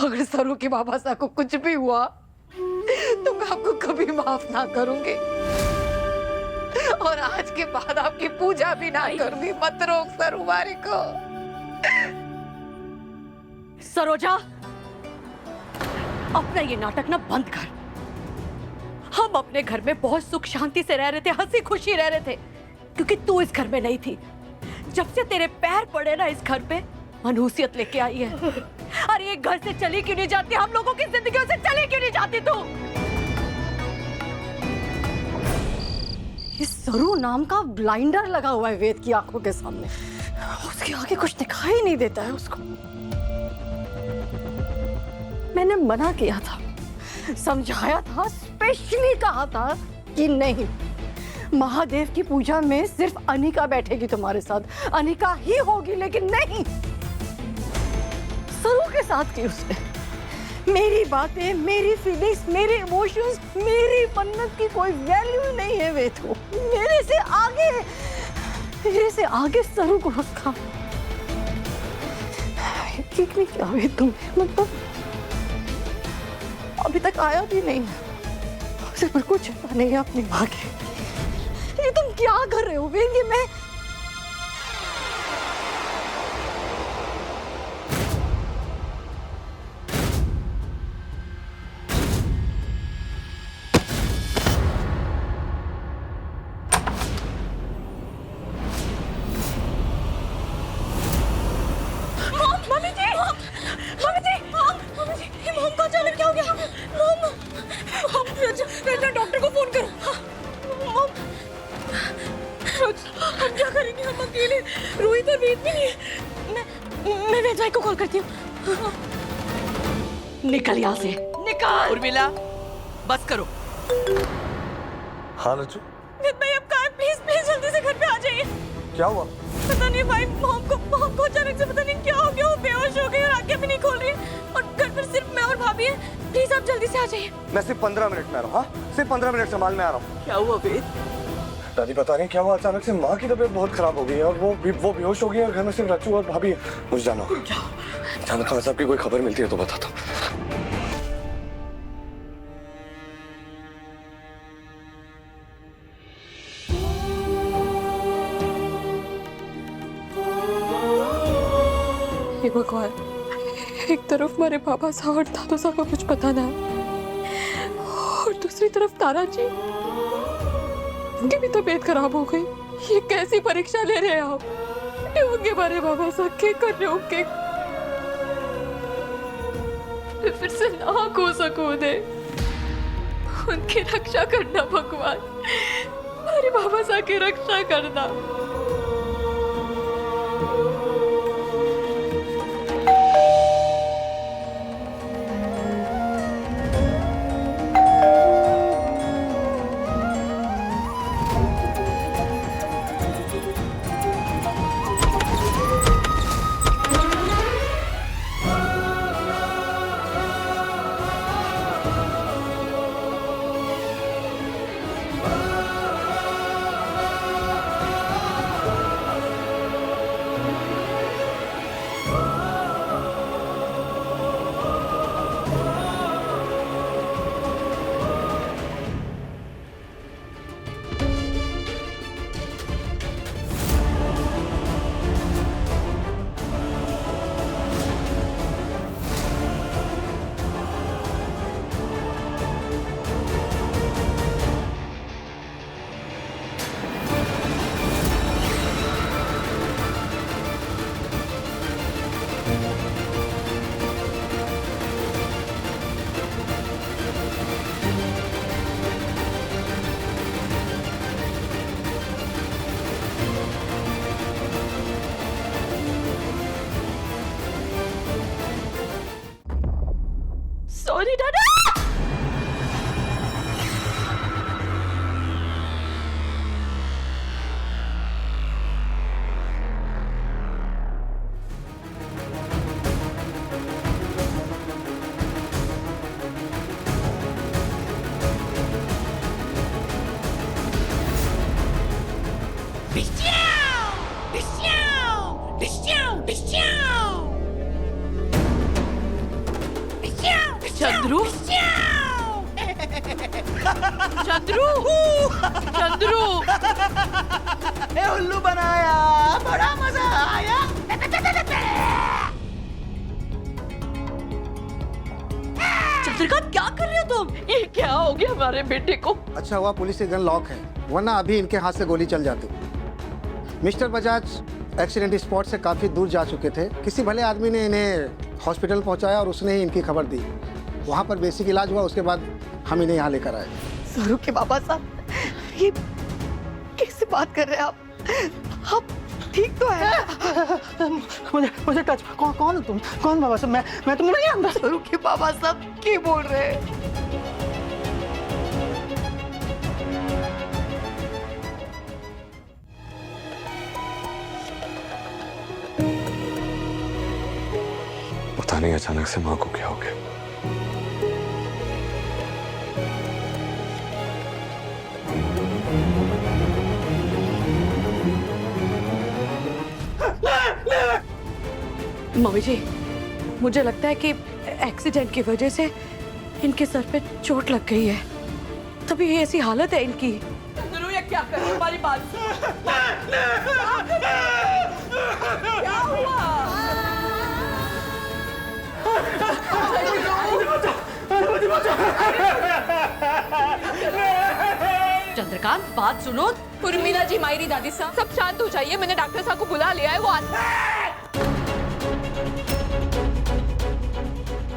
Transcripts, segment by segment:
अगर सरू की बाबा साहब को कुछ भी हुआ तो मैं आपको कभी माफ ना करूंगी, और आज के बाद आपकी पूजा भी ना करूंगी। मत रोक सरूमारी को। सरोजा, अपना ये नाटक ना बंद कर। हम अपने घर में बहुत सुख शांति से रह रहे थे, हंसी खुशी रह रहे थे, क्योंकि तू इस घर में नहीं थी। जब से तेरे पैर पड़े ना इस घर पे, मनहूसियत लेके आई है। अरे ये घर से चली क्यों नहीं जाती? हम लोगों की जिंदगियों से चली क्यों नहीं जाती तू? इस सरू नाम का ब्लाइंडर लगा हुआ है वेद की आंखों के सामने। उसके आगे कुछ दिखाई नहीं देता है उसको। मैंने मना किया था, समझाया था, स्पेशली कहा था कि नहीं, महादेव की पूजा में सिर्फ अनिका बैठेगी तुम्हारे साथ, अनिका ही होगी। लेकिन नहीं, सरू के साथ की उसने। मेरी बातें, मेरी फीलिंग्स, मेरे इमोशंस, मेरी मन्नत की कोई वैल्यू नहीं है वेद को। मेरे से आगे सरू को रखा। ठीक नहीं किया वेद तुमने, मतलब अभी तक आया भी नहीं है। उसे पर कुछ पता नहीं है अपनी माँ के। ये तुम क्या कर रहे हो वेद? ये मैं डॉक्टर को फोन करो। हम क्या करेंगे? हम अकेले, रोहित और वेद भी नहीं है। मैं वेद भाई को कॉल करती हूँ। निकल यहाँ से, निकल। उर्मिला, बस करो। हाँ रज्जू, वेद भाई अब कहाँ? प्लीज प्लीज जल्दी से घर पे आ जाइए। क्या हुआ? पता नहीं भाई, मॉम को अचानक से पता नहीं क्या हो गया, वो बेहोश हो गई और आंखें भी नहीं खोल रही है, और घर पर सिर्फ मैं और भाभी है। प्लीज आप जल्दी से आ जाइए। मैं सिर्फ 15 मिनट में आ रहा हूँ। हाँ, सिर्फ 15 मिनट संभाल में आ रहा हूँ। क्या हुआ वेद? दादी पता नहीं क्या हुआ, अचानक से माँ की तबीयत बहुत खराब हो गई है और वो बेहोश हो गई है और घर में सिर्फ रज्जू और भाभी है। मुझे जाना होगा। क्या? खान साहब की कोई खबर मिलती है तो बताता हूँ। हे भगवान, एक तरफ मेरे बाबा साहब और दादू साहब को कुछ पता ना, और दूसरी तरफ तारा जी, उनकी भी तबीयत खराब हो गई। ये कैसी परीक्षा ले रहे हैं आप? ये उनके बारे बाबा साहब के कर रहे हो के फिर से ना को सकूं दे। उनकी रक्षा करना भगवान, हमारे बाबा साहब की रक्षा करना। सॉरी दादा। चंद्रू चंद्रू चंद्रू ए उल्लू बनाया, बड़ा मजा आया। चंद्रकांत क्या कर रहे हो तुम? ये क्या हो गया हमारे बेटे को? अच्छा हुआ पुलिस की गन लॉक है, वरना अभी इनके हाथ से गोली चल जाती। मिस्टर बजाज एक्सीडेंट स्पॉट से काफ़ी दूर जा चुके थे। किसी भले आदमी ने इन्हें हॉस्पिटल पहुंचाया और उसने ही इनकी खबर दी। वहां पर बेसिक इलाज हुआ, उसके बाद हम इन्हें यहाँ लेकर आए। सरू के बाबा साहब, ये कैसे बात कर रहे हैं आप ठीक तो है? मुझे टच, कौन हो तुम? कौन बाबा साहब? मैं तुम्हें नहीं जानता। सरू के बाबा साहब क्या बोल रहे हैं? पता नहीं अचानक से माँ को क्या हो गया। मम्मी जी, मुझे लगता है कि एक्सीडेंट की वजह से इनके सर पे चोट लग गई है, तभी ये ऐसी हालत है इनकी। चंद्रू, ये क्या कर रहे हो? हमारी बात क्या हुआ? चंद्रकांत, बात सुनो। उर्मिला जी, मायरी दादी साहब, सब शांत हो जाइए। मैंने डॉक्टर साहब को बुला लिया है, वो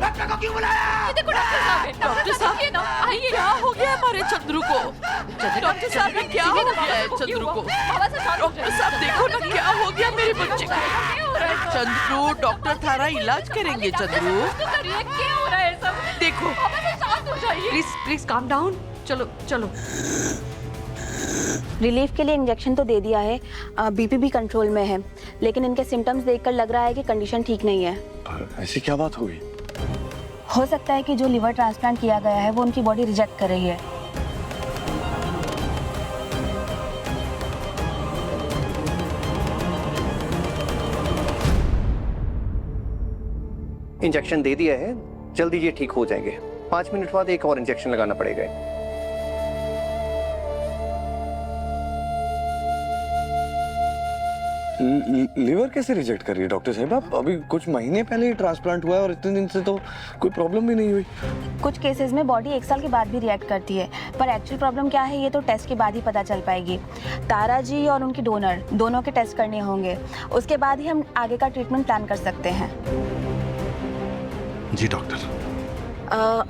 डॉक्टर को क्यों बुलाया? देखो डॉक्टर साहब ये ना आइए। क्या हो गया हमारे चंद्रू को? डॉक्टर साहब, ने क्या हो गया है चंद्रू को? डॉक्टर साहब देखो ना, क्या हो गया मेरे बच्चे को? चंद्रू, डॉक्टर थारा इलाज करेंगे। चंद्रू, क्या हो रहा है सब? देखो, शांत हो जाइए। Please calm down. चलो चलो। रिलीफ के लिए इंजेक्शन तो दे दिया है, बीपी भी कंट्रोल में है, लेकिन इनके सिम्टम्स देखकर लग रहा है कि कंडीशन ठीक नहीं है। पर ऐसी क्या बात हो गई? हो सकता है कि जो लिवर ट्रांसप्लांट किया गया है वो उनकी बॉडी रिजेक्ट कर रही है। इंजेक्शन दे दिया है, जल्दी ये ठीक हो जाएंगे। 5 मिनट बाद एक और इंजेक्शन लगाना पड़ेगा। लीवर कैसे रिजेक्ट कर रही है डॉक्टर साहब? आप अभी कुछ महीने पहले ही ट्रांसप्लांट हुआ है और इतने दिन से तो कोई प्रॉब्लम भी नहीं हुई। कुछ केसेस में बॉडी 1 साल के बाद भी रिएक्ट करती है, पर एक्चुअल प्रॉब्लम क्या है ये तो टेस्ट के बाद ही पता चल पाएगी। तारा जी और उनकी डोनर दोनों के टेस्ट करने होंगे, उसके बाद ही हम आगे का ट्रीटमेंट प्लान कर सकते हैं। जी डॉक्टर।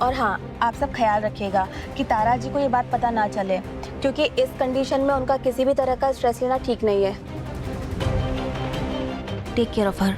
और हाँ, आप सब ख्याल रखिएगा कि तारा जी को ये बात पता ना चले, क्योंकि इस कंडीशन में उनका किसी भी तरह का स्ट्रेस लेना ठीक नहीं है। Take care of her.